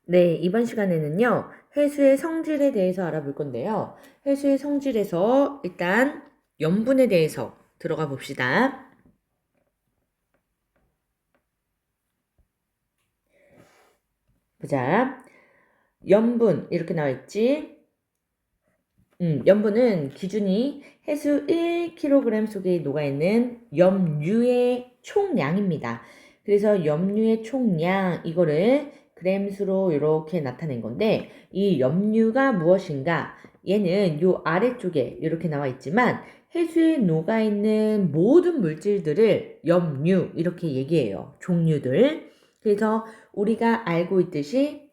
네, 이번 시간에는요, 해수의 성질에 대해서 알아볼 건데요. 해수의 성질에서 일단 염분에 대해서 들어가 봅시다. 보자. 염분, 이렇게 나와 있지? 염분은 기준이 해수 1kg 속에 녹아있는 염류의 총량입니다. 그래서 염류의 총량, 이거를 그램수로 이렇게 나타낸 건데, 이 염류가 무엇인가? 얘는 요 아래쪽에 이렇게 나와 있지만, 해수에 녹아있는 모든 물질들을 염류, 이렇게 얘기해요. 종류들. 그래서 우리가 알고 있듯이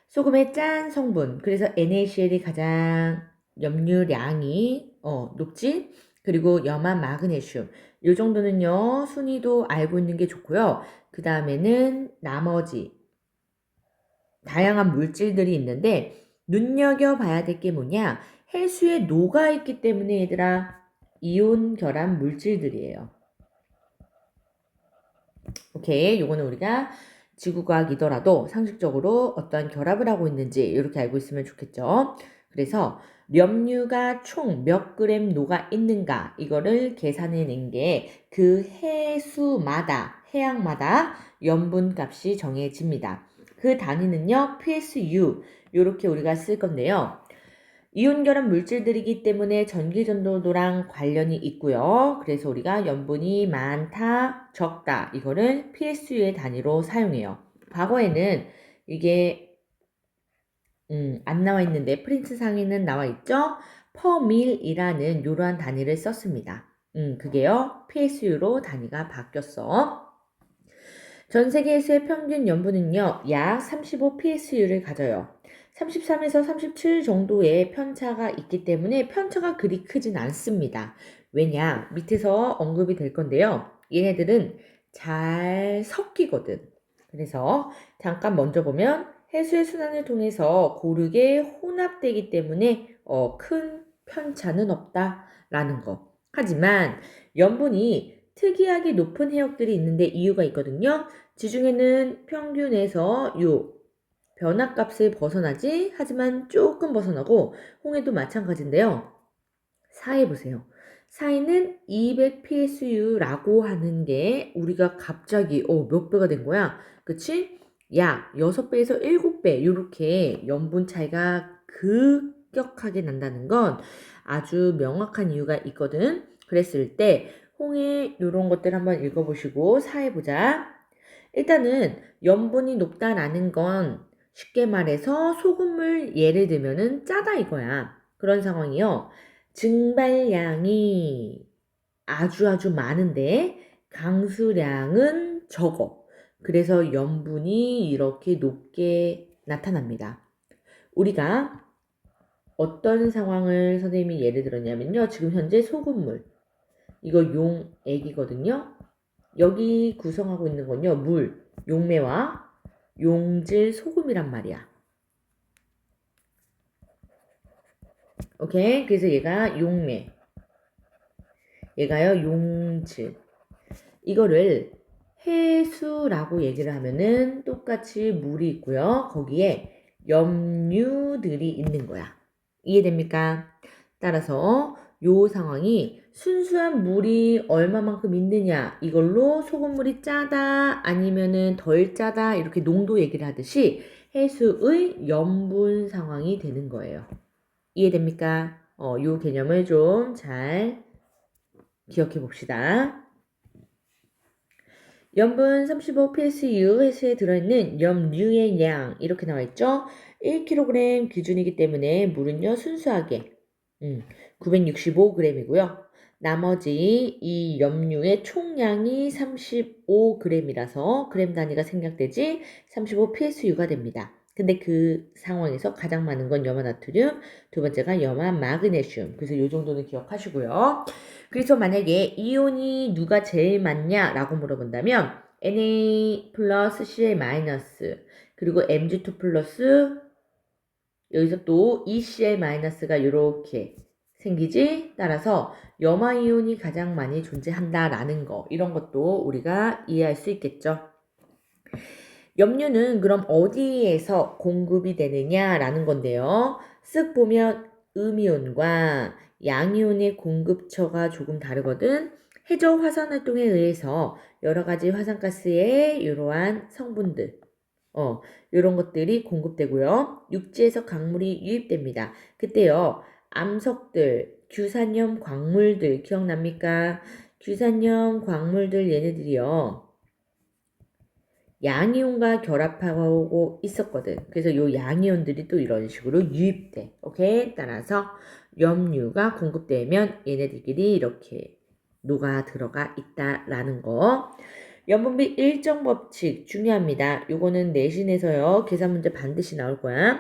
소금의 짠 성분. 그래서 NaCl이 가장 염류량이 높지. 그리고 염화 마그네슘. 이 정도는요. 순위도 알고 있는 게 좋고요. 그 다음에는 나머지 다양한 물질들이 있는데 눈여겨봐야 될 게 뭐냐? 해수에 녹아있기 때문에 얘들아 이온 결합 물질들이에요. 오케이, 요거는 우리가 지구과학이더라도 상식적으로 어떠한 결합을 하고 있는지 이렇게 알고 있으면 좋겠죠. 그래서 염류가 총 몇 그램 녹아 있는가 이거를 계산해 낸 게 그 해수마다 해양마다 염분 값이 정해집니다. 그 단위는요 PSU 이렇게 우리가 쓸 건데요. 이온 결합 물질들이기 때문에 전기전도도랑 관련이 있고요. 그래서 우리가 염분이 많다, 적다 이거를 PSU의 단위로 사용해요. 과거에는 이게 안 나와 있는데 프린트 상에는 나와 있죠. 퍼밀이라는 이러한 단위를 썼습니다. 그게요. PSU로 단위가 바뀌었어. 전 세계에서의 평균 염분은요, 약 35 PSU를 가져요. 33에서 37 정도의 편차가 있기 때문에 편차가 그리 크진 않습니다. 왜냐? 밑에서 언급이 될 건데요. 얘네들은 잘 섞이거든. 그래서 잠깐 먼저 보면 해수의 순환을 통해서 고르게 혼합되기 때문에 큰 편차는 없다라는 거. 하지만 염분이 특이하게 높은 해역들이 있는데 이유가 있거든요. 지중해는 평균에서 요 변화값을 벗어나지 하지만 조금 벗어나고 홍해도 마찬가지인데요. 사해 보세요. 사해는 200 PSU라고 하는 게 우리가 갑자기 몇 배가 된 거야. 그치? 약 6배에서 7배 이렇게 염분 차이가 급격하게 난다는 건 아주 명확한 이유가 있거든. 그랬을 때 홍해 이런 것들 한번 읽어보시고 사해 보자. 일단은 염분이 높다라는 건 쉽게 말해서 소금물 예를 들면은 짜다 이거야. 그런 상황이요. 증발량이 아주 많은데 강수량은 적어. 그래서 염분이 이렇게 높게 나타납니다. 우리가 어떤 상황을 선생님이 예를 들었냐면요. 지금 현재 소금물. 이거 용액이거든요. 여기 구성하고 있는 건요. 물, 용매와 용질 소금이란 말이야. 오케이? 그래서 얘가 용매. 얘가요. 용질. 이거를 해수라고 얘기를 하면은 똑같이 물이 있고요. 거기에 염류들이 있는 거야. 이해됩니까? 따라서 요 상황이 순수한 물이 얼마만큼 있느냐 이걸로 소금물이 짜다 아니면은 덜 짜다 이렇게 농도 얘기를 하듯이 해수의 염분 상황이 되는 거예요. 이해됩니까? 요 개념을 좀 잘 기억해 봅시다. 염분 35 PSU 해수에 들어있는 염류의 양 이렇게 나와 있죠. 1kg 기준이기 때문에 물은요 순수하게 965g이고요. 나머지 이 염류의 총량이 35g이라서 그램 단위가 생략되지 35 PSU가 됩니다. 근데 그 상황에서 가장 많은 건 염화 나트륨, 두 번째가 염화 마그네슘. 그래서 이 정도는 기억하시고요. 그래서 만약에 이온이 누가 제일 많냐라고 물어본다면 Na 플러스 Cl 마이너스 그리고 Mg2 플러스 여기서 또 ECl 마이너스가 이렇게 생기지? 따라서 염화이온이 가장 많이 존재한다라는 거 이런 것도 우리가 이해할 수 있겠죠. 염류는 그럼 어디에서 공급이 되느냐라는 건데요. 쓱 보면 음이온과 양이온의 공급처가 조금 다르거든. 해저 화산 활동에 의해서 여러 가지 화산가스의 이러한 성분들, 요런 것들이 공급되고요. 육지에서 강물이 유입됩니다. 그때요, 암석들, 규산염 광물들 기억납니까? 규산염 광물들 얘네들이요. 양이온과 결합하고 있었거든. 그래서 요 양이온들이 또 이런 식으로 유입돼. 오케이? 따라서 염류가 공급되면 얘네들끼리 이렇게 녹아 들어가 있다라는 거. 염분비 일정 법칙 중요합니다. 요거는 내신에서요. 계산 문제 반드시 나올 거야.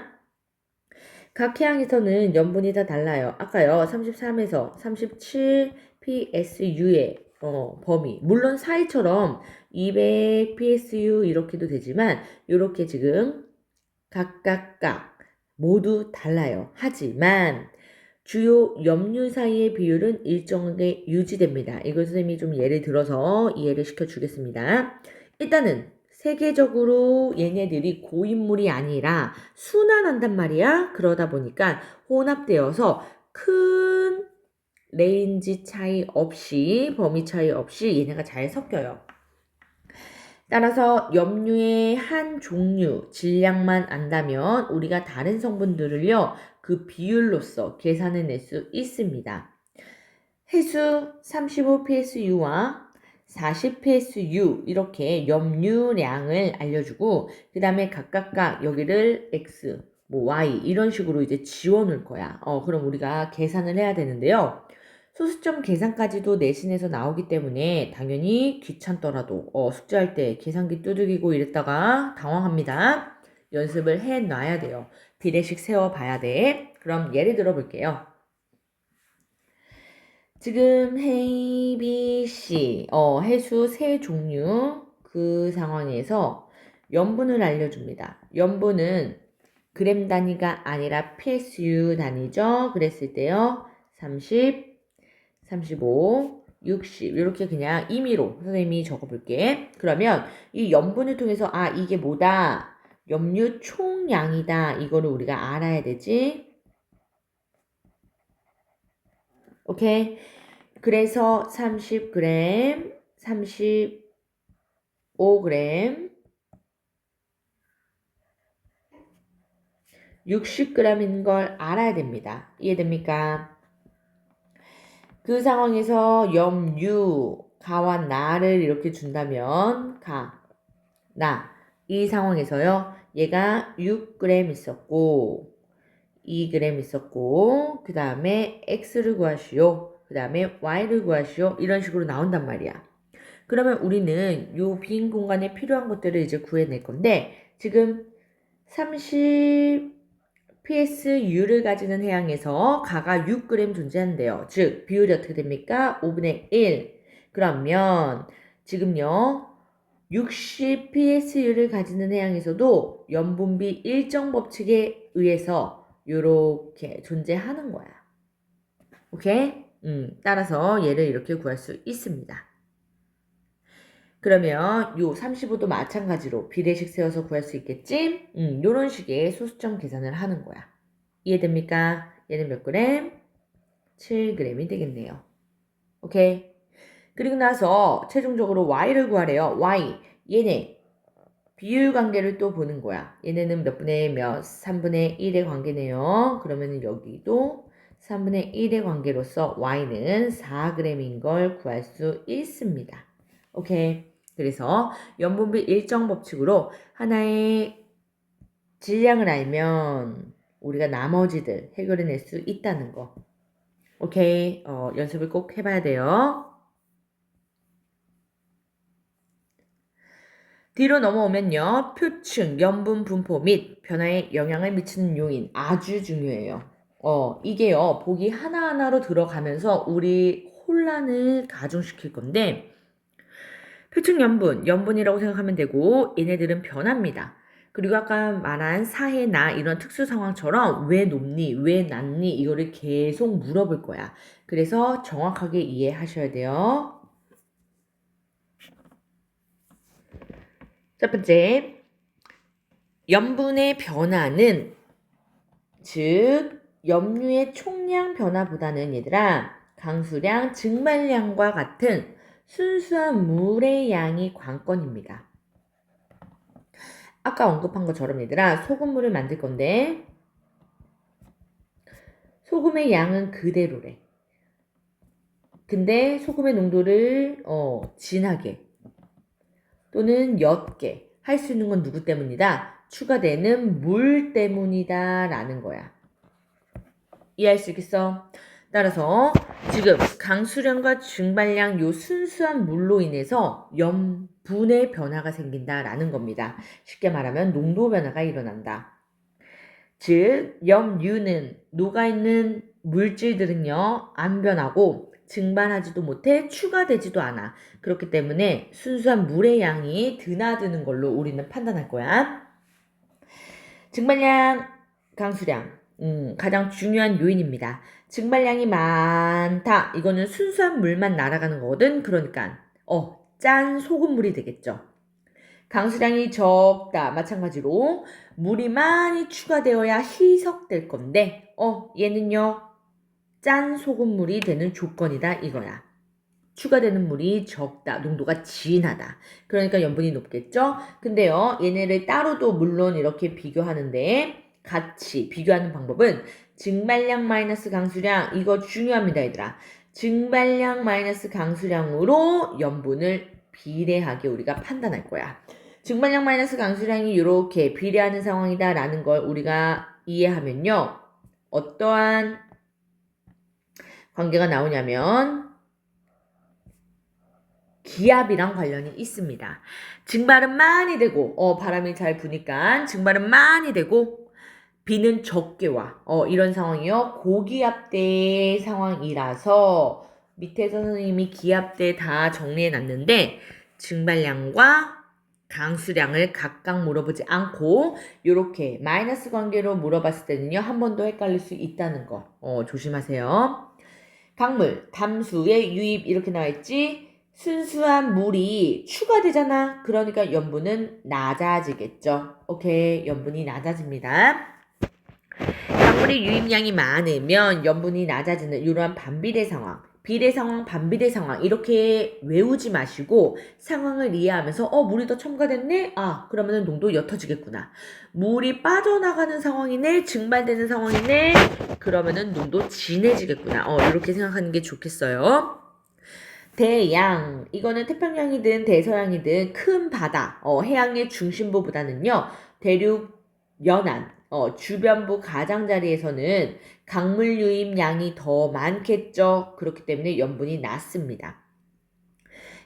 각 해양에서는 염분이 다 달라요. 아까요. 33에서 37 PSU의 범위. 물론 사이처럼 200 PSU 이렇게도 되지만 이렇게 지금 각각 모두 달라요. 하지만 주요 염류 사이의 비율은 일정하게 유지됩니다. 이걸 선생님이 좀 예를 들어서 이해를 시켜주겠습니다. 일단은 세계적으로 얘네들이 고인물이 아니라 순환한단 말이야. 그러다 보니까 혼합되어서 큰 레인지 차이 없이, 범위 차이 없이 얘네가 잘 섞여요. 따라서 염류의 한 종류 질량만 안다면 우리가 다른 성분들을요, 그 비율로서 계산해낼 수 있습니다. 해수 35psu와 40psu 이렇게 염류량을 알려주고 그 다음에 각각 여기를 x, 뭐 y 이런 식으로 이제 지워놓을 거야. 그럼 우리가 계산을 해야 되는데요. 소수점 계산까지도 내신에서 나오기 때문에 당연히 귀찮더라도 숙제할 때 계산기 두들기고 이랬다가 당황합니다. 연습을 해놔야 돼요. 비례식 세워봐야 돼. 그럼 예를 들어 볼게요. 지금 A, B, C, 해수 세 종류 그 상황에서 염분을 알려줍니다. 염분은 그램 단위가 아니라 PSU 단위죠. 그랬을 때요. 30, 35, 60 이렇게 그냥 임의로 선생님이 적어볼게. 그러면 이 염분을 통해서 이게 뭐다? 염류 총량이다. 이거를 우리가 알아야 되지. 오케이. 그래서 30g, 35g, 60g인 걸 알아야 됩니다. 이해됩니까? 그 상황에서 염류, 가와 나를 이렇게 준다면 나. 이 상황에서요. 얘가 6g 있었고 2g 있었고 그 다음에 x를 구하시오. 그 다음에 y를 구하시오. 이런 식으로 나온단 말이야. 그러면 우리는 요 빈 공간에 필요한 것들을 이제 구해낼 건데 지금 30 PSU를 가지는 해양에서 가가 6g 존재한대요. 즉 비율이 어떻게 됩니까? 5분의 1. 그러면 지금요 60 PSU를 가지는 해양에서도 염분비 일정 법칙에 의해서 요렇게 존재하는 거야. 오케이? 따라서 얘를 이렇게 구할 수 있습니다. 그러면 요 35도 마찬가지로 비례식 세워서 구할 수 있겠지? 요런 식의 소수점 계산을 하는 거야. 이해됩니까? 얘는 몇 그램? 7g이 되겠네요. 오케이? 그리고 나서 최종적으로 y를 구하래요. y. 얘네 비율 관계를 또 보는 거야. 얘네는 몇 분의 몇? 3분의 1의 관계네요. 그러면은 여기도 3분의 1의 관계로서 y는 4g인 걸 구할 수 있습니다. 오케이. 그래서 염분비 일정 법칙으로 하나의 질량을 알면 우리가 나머지들 해결해낼 수 있다는 거. 오케이. 연습을 꼭 해봐야 돼요. 뒤로 넘어오면요. 표층, 염분 분포 및 변화에 영향을 미치는 요인 아주 중요해요. 이게요. 보기 하나하나로 들어가면서 우리 혼란을 가중시킬 건데 표층 염분이라고 생각하면 되고 얘네들은 변합니다. 그리고 아까 말한 사해나 이런 특수 상황처럼 왜 높니, 왜 낮니 이거를 계속 물어볼 거야. 그래서 정확하게 이해하셔야 돼요. 첫 번째, 염분의 변화는 즉 염류의 총량 변화보다는 얘들아 강수량, 증발량과 같은 순수한 물의 양이 관건입니다. 아까 언급한 것처럼 얘들아 소금물을 만들 건데 소금의 양은 그대로래. 근데 소금의 농도를 진하게 또는 옅게 할 수 있는 건 누구 때문이다? 추가되는 물 때문이다 라는 거야. 이해할 수 있겠어? 따라서 지금 강수량과 증발량 요 순수한 물로 인해서 염분의 변화가 생긴다라는 겁니다. 쉽게 말하면 농도 변화가 일어난다. 즉 염류는 녹아있는 물질들은요 안 변하고 증발하지도 못해 추가되지도 않아. 그렇기 때문에 순수한 물의 양이 드나드는 걸로 우리는 판단할 거야. 증발량, 강수량 가장 중요한 요인입니다. 증발량이 많다. 이거는 순수한 물만 날아가는 거거든. 그러니까 짠 소금물이 되겠죠. 강수량이 적다. 마찬가지로 물이 많이 추가되어야 희석될 건데 얘는요. 짠 소금물이 되는 조건이다 이거야. 추가되는 물이 적다. 농도가 진하다. 그러니까 염분이 높겠죠. 근데요. 얘네를 따로도 물론 이렇게 비교하는데 같이 비교하는 방법은 증발량 마이너스 강수량 이거 중요합니다 얘들아. 증발량 마이너스 강수량으로 염분을 비례하게 우리가 판단할 거야. 증발량 마이너스 강수량이 이렇게 비례하는 상황이다 라는 걸 우리가 이해하면요. 어떠한 관계가 나오냐면 기압이랑 관련이 있습니다. 증발은 많이 되고 바람이 잘 부니까 증발은 많이 되고 비는 적게 와. 이런 상황이요. 고기압대 상황이라서 밑에 선생님이 기압대 다 정리해 놨는데 증발량과 강수량을 각각 물어보지 않고 이렇게 마이너스 관계로 물어봤을 때는요. 한 번 더 헷갈릴 수 있다는 거 조심하세요. 강물, 담수의 유입 이렇게 나와 있지. 순수한 물이 추가되잖아. 그러니까 염분은 낮아지겠죠. 오케이, 염분이 낮아집니다. 강물의 유입량이 많으면 염분이 낮아지는 이러한 반비례 상황, 비례 상황, 반비례 상황 이렇게 외우지 마시고 상황을 이해하면서 물이 더 첨가됐네? 그러면 농도 옅어지겠구나. 물이 빠져나가는 상황이네? 증발되는 상황이네? 그러면은 농도 진해지겠구나. 이렇게 생각하는 게 좋겠어요. 대양, 이거는 태평양이든 대서양이든 큰 바다, 해양의 중심부보다는요, 대륙 연안, 주변부 가장자리에서는 강물 유입량이 더 많겠죠. 그렇기 때문에 염분이 낮습니다.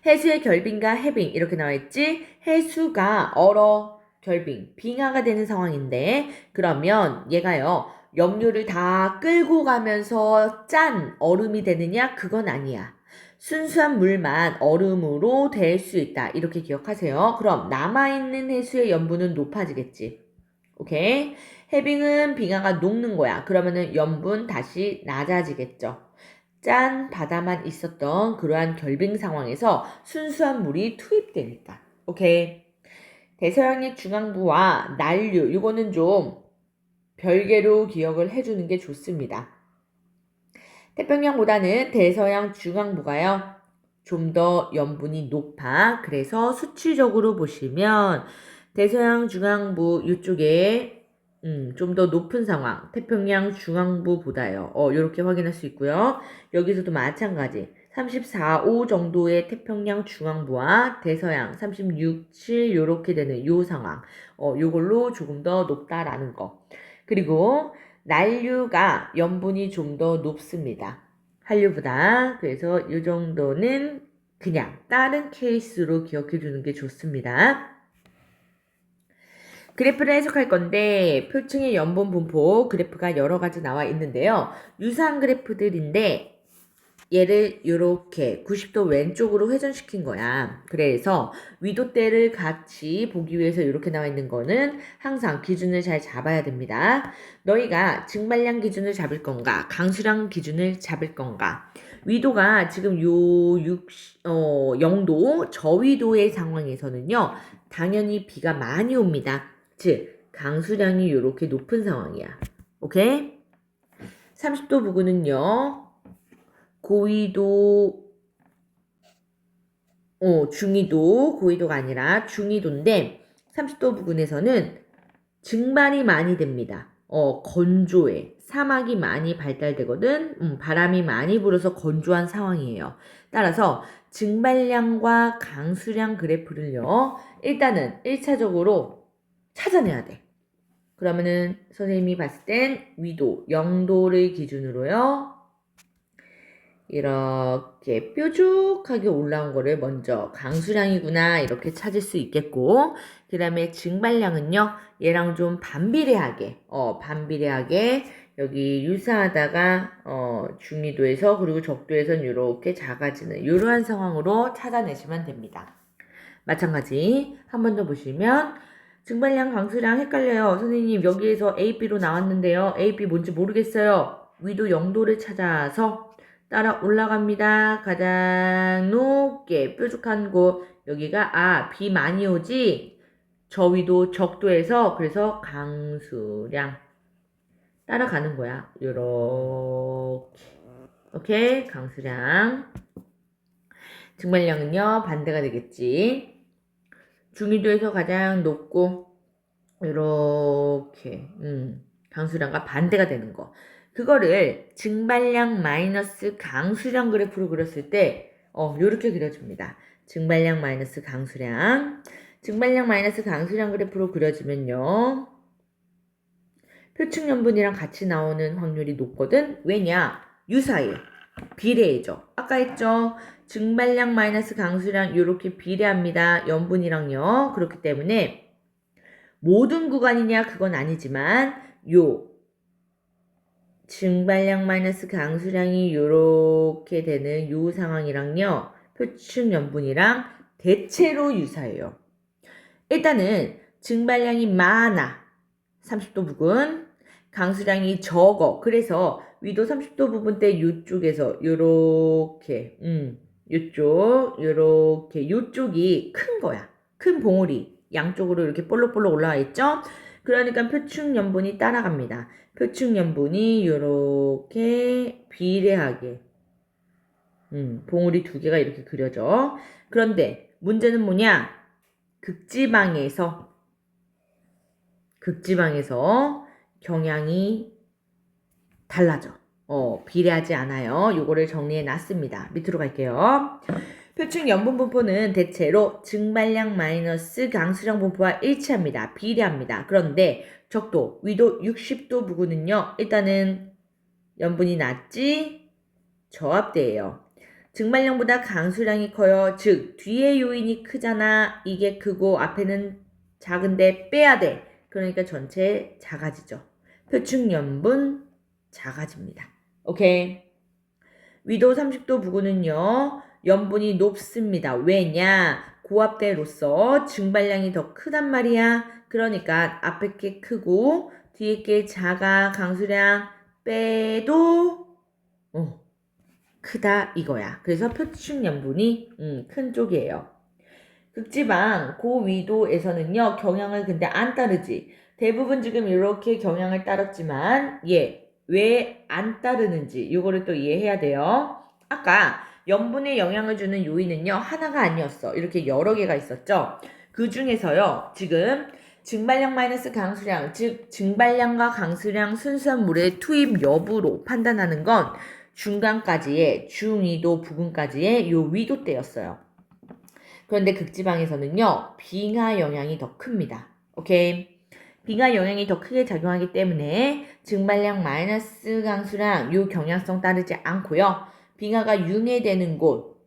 해수의 결빙과 해빙 이렇게 나와있지. 해수가 얼어 결빙, 빙하가 되는 상황인데 그러면 얘가요. 염료를 다 끌고 가면서 짠 얼음이 되느냐? 그건 아니야. 순수한 물만 얼음으로 될 수 있다. 이렇게 기억하세요. 그럼 남아있는 해수의 염분은 높아지겠지. 오케이? 해빙은 빙하가 녹는 거야. 그러면은 염분 다시 낮아지겠죠. 짠 바다만 있었던 그러한 결빙 상황에서 순수한 물이 투입되니까. 오케이. 대서양의 중앙부와 난류 이거는 좀 별개로 기억을 해주는 게 좋습니다. 태평양보다는 대서양 중앙부가요. 좀 더 염분이 높아. 그래서 수치적으로 보시면 대서양 중앙부 이쪽에 좀 더 높은 상황, 태평양 중앙부보다요. 이렇게 확인할 수 있고요. 여기서도 마찬가지. 34, 5 정도의 태평양 중앙부와 대서양 36, 7 이렇게 되는 요 상황. 요걸로 조금 더 높다라는 거. 그리고 난류가 염분이 좀 더 높습니다. 한류보다. 그래서 이 정도는 그냥 다른 케이스로 기억해 주는 게 좋습니다. 그래프를 해석할 건데 표층의 염분 분포 그래프가 여러 가지 나와 있는데요. 유사한 그래프들인데 얘를 이렇게 90도 왼쪽으로 회전시킨 거야. 그래서 위도대를 같이 보기 위해서 이렇게 나와 있는 거는 항상 기준을 잘 잡아야 됩니다. 너희가 증발량 기준을 잡을 건가? 강수량 기준을 잡을 건가? 위도가 지금 요 0도 저위도의 상황에서는요. 당연히 비가 많이 옵니다. 즉 강수량이 이렇게 높은 상황이야. 오케이? 30도 부근은요. 고위도, 중위도, 고위도가 아니라 중위도인데 30도 부근에서는 증발이 많이 됩니다. 건조해. 사막이 많이 발달되거든. 바람이 많이 불어서 건조한 상황이에요. 따라서 증발량과 강수량 그래프를요. 일단은 1차적으로 찾아내야 돼. 그러면은 선생님이 봤을 땐 위도 0도를 기준으로요. 이렇게 뾰족하게 올라온 거를 먼저 강수량이구나 이렇게 찾을 수 있겠고, 그 다음에 증발량은요 얘랑 좀 반비례하게 여기 유사하다가 중위도에서 그리고 적도에선 이렇게 작아지는 이러한 상황으로 찾아내시면 됩니다. 마찬가지 한 번 더 보시면 증발량 강수량 헷갈려요. 선생님 여기에서 A, B로 나왔는데요. A, B 뭔지 모르겠어요. 위도 0도를 찾아서 따라 올라갑니다. 가장 높게 뾰족한 곳 여기가 B 많이 오지? 저 위도 적도에서 그래서 강수량 따라가는 거야. 요렇게 오케이 강수량 증발량은요 반대가 되겠지. 중위도에서 가장 높고 이렇게 강수량과 반대가 되는 거. 그거를 증발량 마이너스 강수량 그래프로 그렸을 때 이렇게 그려줍니다. 증발량 마이너스 강수량. 증발량 마이너스 강수량 그래프로 그려지면요. 표층연분이랑 같이 나오는 확률이 높거든. 왜냐? 유사해. 비례해져. 아까 했죠? 증발량 마이너스 강수량 이렇게 비례합니다. 염분이랑요. 그렇기 때문에 모든 구간이냐 그건 아니지만 요 증발량 마이너스 강수량이 이렇게 되는 요 상황이랑요. 표층 염분이랑 대체로 유사해요. 일단은 증발량이 많아. 30도 부근. 강수량이 적어. 그래서 위도 30도 부분 때 요쪽에서 요렇게 요쪽이 큰 거야. 큰 봉우리. 양쪽으로 이렇게 볼록볼록 올라와 있죠? 그러니까 표층연분이 따라갑니다. 표층연분이 이렇게 비례하게 봉우리 두 개가 이렇게 그려져. 그런데 문제는 뭐냐? 극지방에서 경향이 달라져. 비례하지 않아요. 요거를 정리해 놨습니다. 밑으로 갈게요. 표층 염분 분포는 대체로 증발량 마이너스 강수량 분포와 일치합니다. 비례합니다. 그런데 적도, 위도 60도 부근은요. 일단은 염분이 낮지 저압대예요. 증발량보다 강수량이 커요. 즉 뒤에 요인이 크잖아. 이게 크고 앞에는 작은데 빼야 돼. 그러니까 전체 작아지죠. 표층 염분 작아집니다. 오케이. 위도 30도 부근은요. 염분이 높습니다. 왜냐? 고압대로서 증발량이 더 크단 말이야. 그러니까 앞에 게 크고 뒤에 게 작아. 강수량 빼도 크다 이거야. 그래서 표층 염분이 큰 쪽이에요. 극지방 고위도에서는요. 경향을 근데 안 따르지. 대부분 지금 이렇게 경향을 따랐지만 왜 안 따르는지 이거를 또 이해해야 돼요. 아까 염분에 영향을 주는 요인은요. 하나가 아니었어. 이렇게 여러 개가 있었죠. 그 중에서요. 지금 증발량 마이너스 강수량, 즉 증발량과 강수량 순수한 물의 투입 여부로 판단하는 건 중간까지의 중위도 부근까지의 요 위도대였어요. 그런데 극지방에서는요. 빙하 영향이 더 큽니다. 오케이. 빙하 영향이 더 크게 작용하기 때문에 증발량 마이너스 강수량 요 경향성 따르지 않고요. 빙하가 융해되는 곳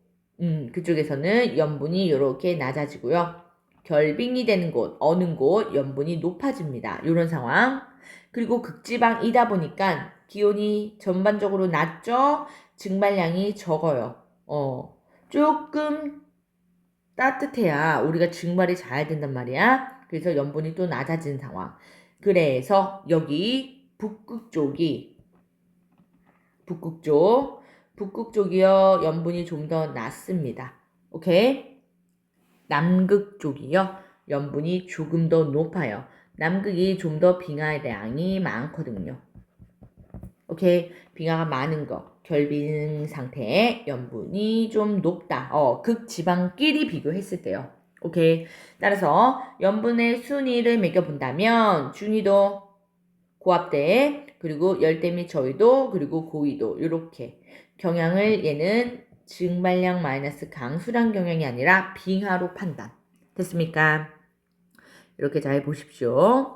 그쪽에서는 염분이 이렇게 낮아지고요. 결빙이 되는 곳, 어는 곳 염분이 높아집니다. 이런 상황. 그리고 극지방이다 보니까 기온이 전반적으로 낮죠. 증발량이 적어요. 조금 따뜻해야 우리가 증발이 잘 된단 말이야. 그래서 염분이 또 낮아진 상황. 그래서 여기 북극 쪽이요. 염분이 좀 더 낮습니다. 오케이? 남극 쪽이요. 염분이 조금 더 높아요. 남극이 좀 더 빙하량이 많거든요. 오케이. 빙하가 많은 거. 결빙 상태에 염분이 좀 높다. 극지방끼리 비교했을 때요. 오케이. 따라서 염분의 순위를 매겨본다면 중위도, 고압대, 그리고 열대 및 저위도, 그리고 고위도 이렇게 경향을 얘는 증발량 마이너스 강수량 경향이 아니라 빙하로 판단. 됐습니까? 이렇게 잘 보십시오.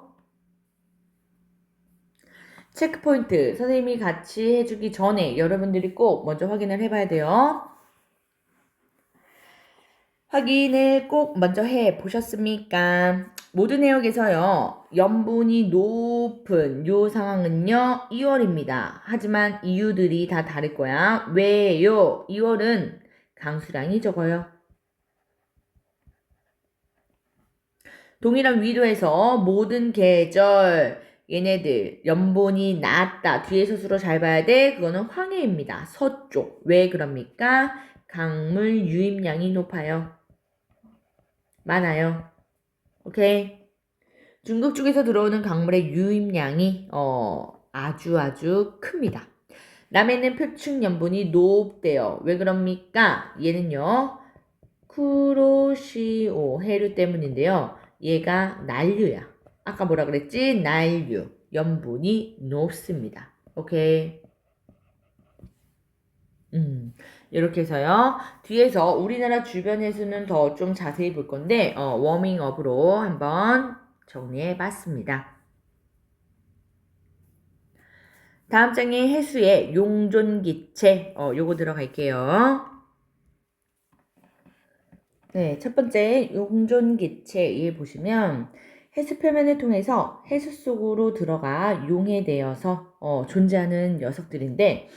체크포인트 선생님이 같이 해주기 전에 여러분들이 꼭 먼저 확인을 해봐야 돼요. 확인을 꼭 먼저 해 보셨습니까? 모든 내역에서요. 염분이 높은 요 상황은요. 2월입니다. 하지만 이유들이 다 다를 거야. 왜요? 2월은 강수량이 적어요. 동일한 위도에서 모든 계절 얘네들 염분이 낮다. 뒤에서 수로 잘 봐야 돼. 그거는 황해입니다. 서쪽. 왜 그럽니까? 강물 유입량이 높아요. 많아요. 오케이. 중국 쪽에서 들어오는 강물의 유입량이 아주 큽니다. 남해는 표층 염분이 높대요. 왜 그럽니까? 얘는요. 쿠로시오 해류 때문인데요. 얘가 난류야. 아까 뭐라 그랬지? 난류. 염분이 높습니다. 오케이. 이렇게 해서요. 뒤에서 우리나라 주변 해수는 더 좀 자세히 볼 건데 워밍업으로 한번 정리해 봤습니다. 다음 장에 해수의 용존기체 요거 들어갈게요. 네, 첫 번째 용존기체에 보시면 해수 표면을 통해서 해수 속으로 들어가 용해되어서 존재하는 녀석들인데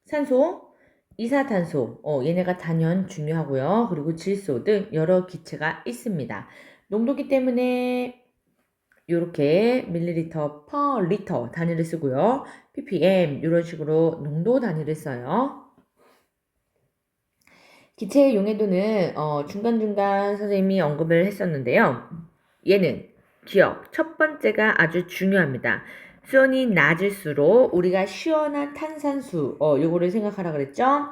산소, 이산탄소, 얘네가 단연 중요하고요. 그리고 질소 등 여러 기체가 있습니다. 농도기 때문에 이렇게 밀리리터 퍼 리터 단위를 쓰고요. ppm 이런 식으로 농도 단위를 써요. 기체의 용해도는 중간중간 선생님이 언급을 했었는데요. 얘는 기억, 첫 번째가 아주 중요합니다. 수온이 낮을수록 우리가 시원한 탄산수 요거를 생각하라 그랬죠.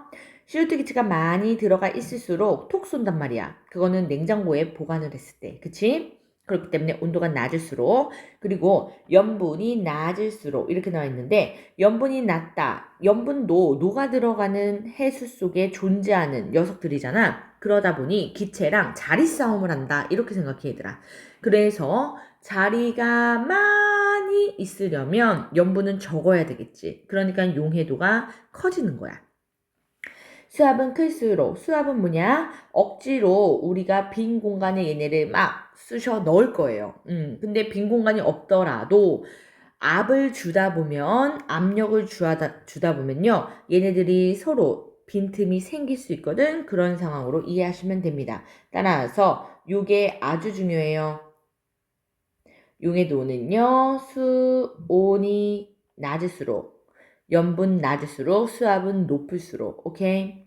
CO2 기체가 많이 들어가 있을수록 톡 쏜단 말이야. 그거는 냉장고에 보관을 했을 때. 그치? 그렇기 때문에 온도가 낮을수록 그리고 염분이 낮을수록 이렇게 나와 있는데 염분이 낮다. 염분도 녹아 들어가는 해수 속에 존재하는 녀석들이잖아. 그러다 보니 기체랑 자리 싸움을 한다. 이렇게 생각해 얘들아. 그래서 자리가 많이 있으려면 염분은 적어야 되겠지. 그러니까 용해도가 커지는 거야. 수압은 클수록 수압은 뭐냐? 억지로 우리가 빈 공간에 얘네를 막 쑤셔 넣을 거예요. 근데 빈 공간이 없더라도 압을 주다 보면 압력을 주다 보면요. 얘네들이 서로 빈틈이 생길 수 있거든. 그런 상황으로 이해하시면 됩니다. 따라서 요게 아주 중요해요. 용해도는요. 수온이 낮을수록 염분 낮을수록 수압은 높을수록 오케이?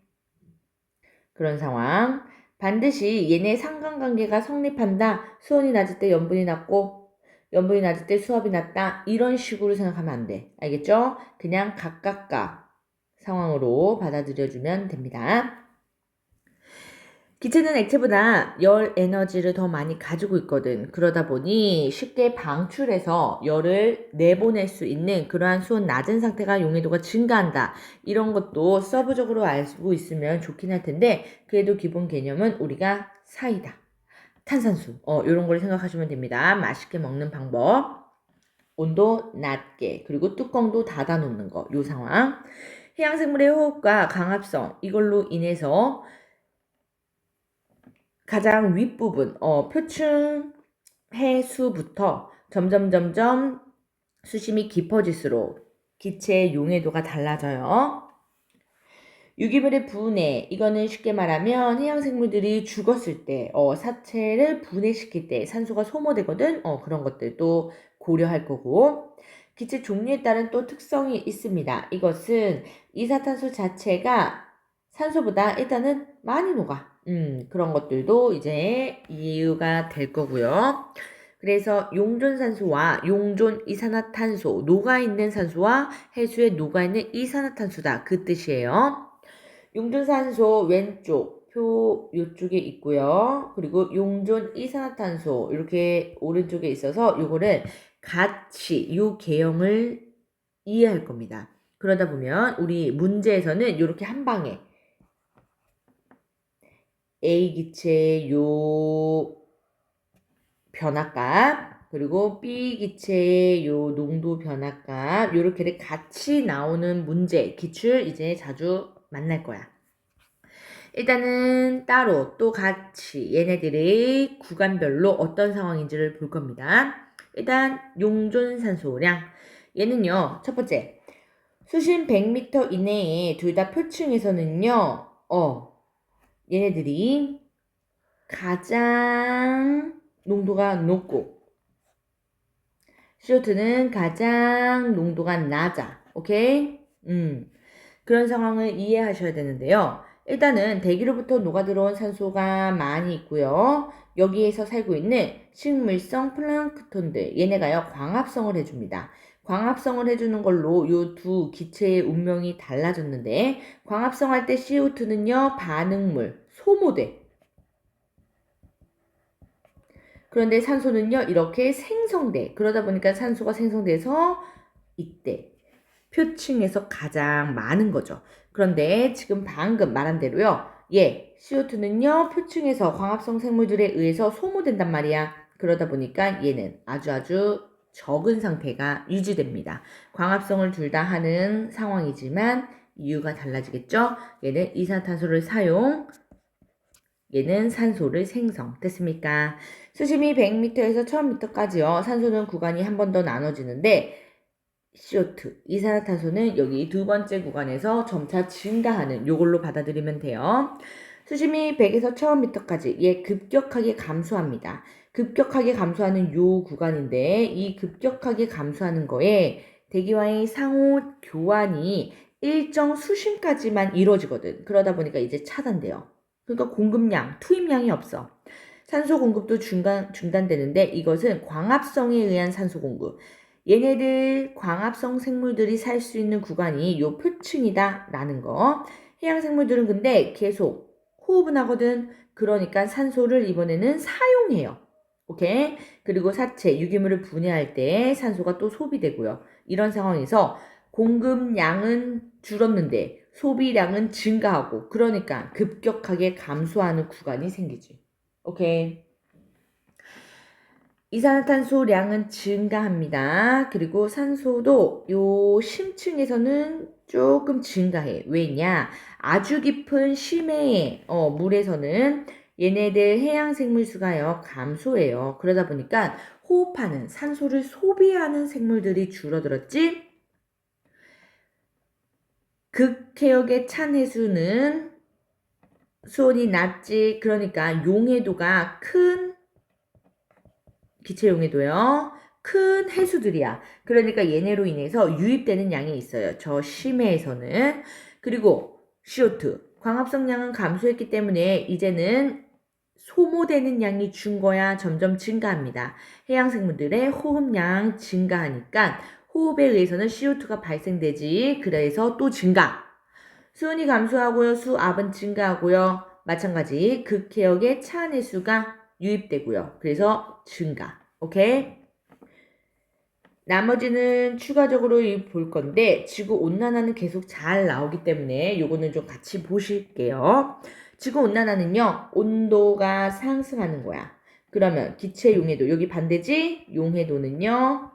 그런 상황. 반드시 얘네 상관관계가 성립한다. 수온이 낮을 때 염분이 낮고 염분이 낮을 때 수압이 낮다. 이런 식으로 생각하면 안 돼. 알겠죠? 그냥 각각각 상황으로 받아들여주면 됩니다. 기체는 액체보다 열 에너지를 더 많이 가지고 있거든. 그러다 보니 쉽게 방출해서 열을 내보낼 수 있는 그러한 수온 낮은 상태가 용해도가 증가한다. 이런 것도 서브적으로 알고 있으면 좋긴 할 텐데 그래도 기본 개념은 우리가 사이다. 탄산수 이런 걸 생각하시면 됩니다. 맛있게 먹는 방법. 온도 낮게 그리고 뚜껑도 닫아 놓는 거. 요 상황. 해양생물의 호흡과 강압성 이걸로 인해서 가장 윗부분, 표층 해수부터 점점 수심이 깊어질수록 기체의 용해도가 달라져요. 유기물의 분해, 이거는 쉽게 말하면 해양생물들이 죽었을 때, 사체를 분해시킬 때 산소가 소모되거든. 그런 것들도 고려할 거고. 기체 종류에 따른 또 특성이 있습니다. 이것은 이산탄소 자체가 산소보다 일단은 많이 녹아. 그런 것들도 이제 이유가 될 거고요. 그래서 용존산소와 용존 이산화탄소, 녹아있는 산소와 해수에 녹아있는 이산화탄소다. 그 뜻이에요. 용존산소 왼쪽 표 요쪽에 있고요. 그리고 용존 이산화탄소 이렇게 오른쪽에 있어서 요거를 같이 요 개형을 이해할 겁니다. 그러다 보면 우리 문제에서는 이렇게 한 방에 A 기체의 요 변화값 그리고 B 기체의 요 농도 변화값 요렇게를 같이 나오는 문제 기출 이제 자주 만날 거야. 일단은 따로 또 같이 얘네들의 구간별로 어떤 상황인지를 볼 겁니다. 일단 용존산소량 얘는요 첫 번째 수심 100m 이내에 둘 다 표층에서는요 얘네들이 가장 농도가 높고 CO2는 가장 농도가 낮아. 오케이? 그런 상황을 이해하셔야 되는데요. 일단은 대기로부터 녹아들어온 산소가 많이 있고요. 여기에서 살고 있는 식물성 플랑크톤들 얘네가요 광합성을 해줍니다. 광합성을 해주는 걸로 요 두 기체의 운명이 달라졌는데 광합성할 때 CO2는요 반응물 소모돼. 그런데 산소는요 이렇게 생성돼. 그러다 보니까 산소가 생성돼서 이때 표층에서 가장 많은 거죠. 그런데 지금 방금 말한 대로요. CO2는요 표층에서 광합성 생물들에 의해서 소모된단 말이야. 그러다 보니까 얘는 아주 적은 상태가 유지됩니다. 광합성을 둘 다 하는 상황이지만 이유가 달라지겠죠. 얘는 이산화탄소를 사용, 얘는 산소를 생성. 됐습니까? 수심이 100m에서 1000m까지요. 산소는 구간이 한 번 더 나눠지는데 CO2, 이산화탄소는 여기 두 번째 구간에서 점차 증가하는 요걸로 받아들이면 돼요. 수심이 100에서 1000m까지 얘 급격하게 감소합니다. 급격하게 감소하는 요 구간인데 이 급격하게 감소하는 거에 대기와의 상호 교환이 일정 수심까지만 이루어지거든. 그러다 보니까 이제 차단돼요. 그러니까 공급량, 투입량이 없어. 산소 공급도 중단되는데 이것은 광합성에 의한 산소 공급. 얘네들 광합성 생물들이 살 수 있는 구간이 요 표층이다 라는 거. 해양 생물들은 근데 계속 호흡은 하거든. 그러니까 산소를 이번에는 사용해요. 오케이? 그리고 사체, 유기물을 분해할 때 산소가 또 소비되고요. 이런 상황에서 공급량은 줄었는데 소비량은 증가하고 그러니까 급격하게 감소하는 구간이 생기지. 오케이? 이산화탄소량은 증가합니다. 그리고 산소도 요 심층에서는 조금 증가해. 왜냐? 아주 깊은 심해의 물에서는 얘네들 해양생물수가요 감소해요. 그러다 보니까 호흡하는 산소를 소비하는 생물들이 줄어들었지. 극해역의 찬 해수는 수온이 낮지. 그러니까 용해도가 큰 기체 용해도요. 큰 해수들이야. 그러니까 얘네로 인해서 유입되는 양이 있어요. 저 심해에서는. 그리고 CO2, 광합성량은 감소했기 때문에 이제는 소모되는 양이 준 거야 점점 증가합니다. 해양생물들의 호흡량 증가하니까 호흡에 의해서는 CO2가 발생되지. 그래서 또 증가. 수온이 감소하고요. 수압은 증가하고요. 마찬가지 극해역의 차안해수가 유입되고요. 그래서 증가. 오케이? 나머지는 추가적으로 볼 건데 지구온난화는 계속 잘 나오기 때문에 요거는 좀 같이 보실게요. 지구온난화는요. 온도가 상승하는 거야. 그러면 기체 용해도 여기 반대지? 용해도는요.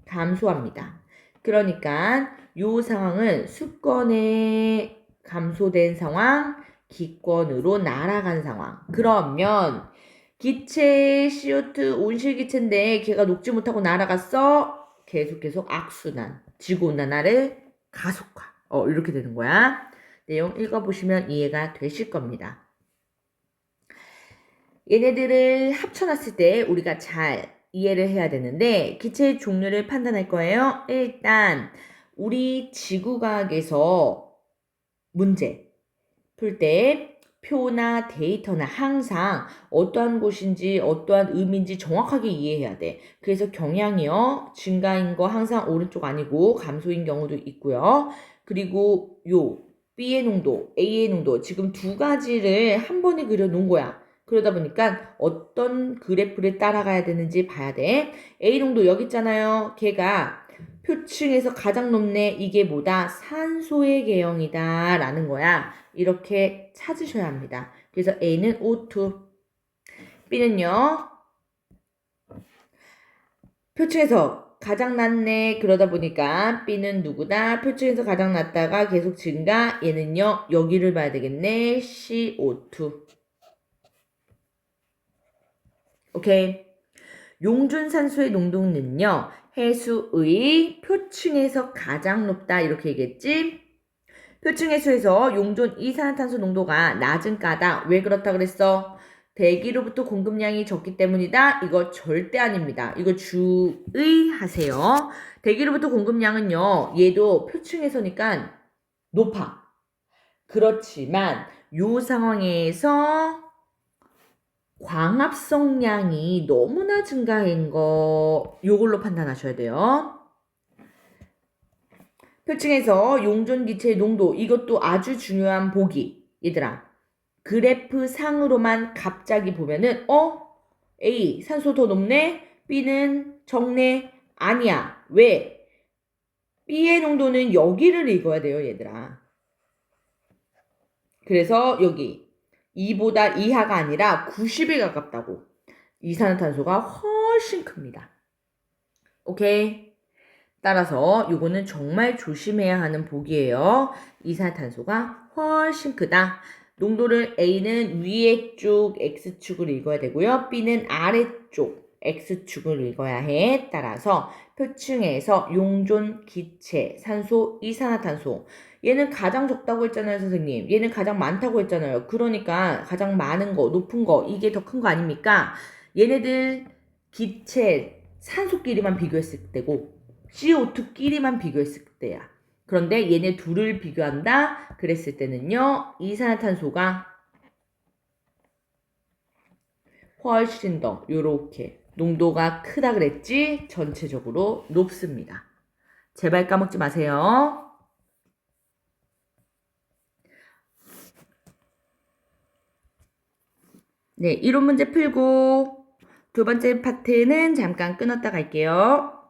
감소합니다. 그러니까 요 상황은 수권에 감소된 상황, 기권으로 날아간 상황. 그러면 기체의 CO2 온실기체인데 걔가 녹지 못하고 날아갔어. 계속 악순환, 지구온난화를 가속화. 이렇게 되는 거야. 내용 읽어보시면 이해가 되실 겁니다. 얘네들을 합쳐놨을 때 우리가 잘 이해를 해야 되는데 기체의 종류를 판단할 거예요. 일단 우리 지구과학에서 문제 풀 때 표나 데이터는 항상 어떠한 곳인지 어떠한 의미인지 정확하게 이해해야 돼. 그래서 경향이요. 증가인 거 항상 오른쪽 아니고 감소인 경우도 있고요. 그리고 요 B의 농도, A의 농도 지금 두 가지를 한 번에 그려놓은 거야. 그러다 보니까 어떤 그래프를 따라가야 되는지 봐야 돼. A 농도 여기 있잖아요. 걔가 표층에서 가장 높네. 이게 뭐다? 산소의 계형이다 라는 거야. 이렇게 찾으셔야 합니다. 그래서 A는 O2, B는요. 표층에서 가장 낮네. 그러다 보니까 B는 누구다? 표층에서 가장 낮다가 계속 증가. 얘는요. 여기를 봐야 되겠네. CO2. 오케이. 용준산소의 농도는요. 해수의 표층에서 가장 높다. 이렇게 얘기했지? 표층 해수에서 용존 이산화탄소 농도가 낮은 까다. 왜 그렇다 그랬어? 대기로부터 공급량이 적기 때문이다. 이거 절대 아닙니다. 이거 주의하세요. 대기로부터 공급량은요. 얘도 표층에서니까 높아. 그렇지만 요 상황에서 광합성량이 너무나 증가한 거 요걸로 판단하셔야 돼요. 표층에서 용존 기체의 농도 이것도 아주 중요한 보기. 얘들아. 그래프 상으로만 갑자기 보면은 A 산소 더 높네. B는 적네. 아니야. 왜? B의 농도는 여기를 읽어야 돼요, 얘들아. 그래서 여기 2보다 이하가 아니라 90에 가깝다고. 이산화탄소가 훨씬 큽니다. 오케이? 따라서 요거는 정말 조심해야 하는 보기예요. 이산화탄소가 훨씬 크다. 농도를 A는 위에 쪽 X축을 읽어야 되고요. B는 아래쪽 X축을 읽어야 해. 따라서 표층에서 용존, 기체, 산소, 이산화탄소. 얘는 가장 적다고 했잖아요, 선생님. 얘는 가장 많다고 했잖아요. 그러니까 가장 많은 거, 높은 거, 이게 더 큰 거 아닙니까? 얘네들 기체, 산소끼리만 비교했을 때고 CO2끼리만 비교했을 때야. 그런데 얘네 둘을 비교한다? 그랬을 때는요. 이산화탄소가 훨씬 더 요렇게 농도가 크다 그랬지? 전체적으로 높습니다. 제발 까먹지 마세요. 네, 이론 문제 풀고 두 번째 파트는 잠깐 끊었다 갈게요.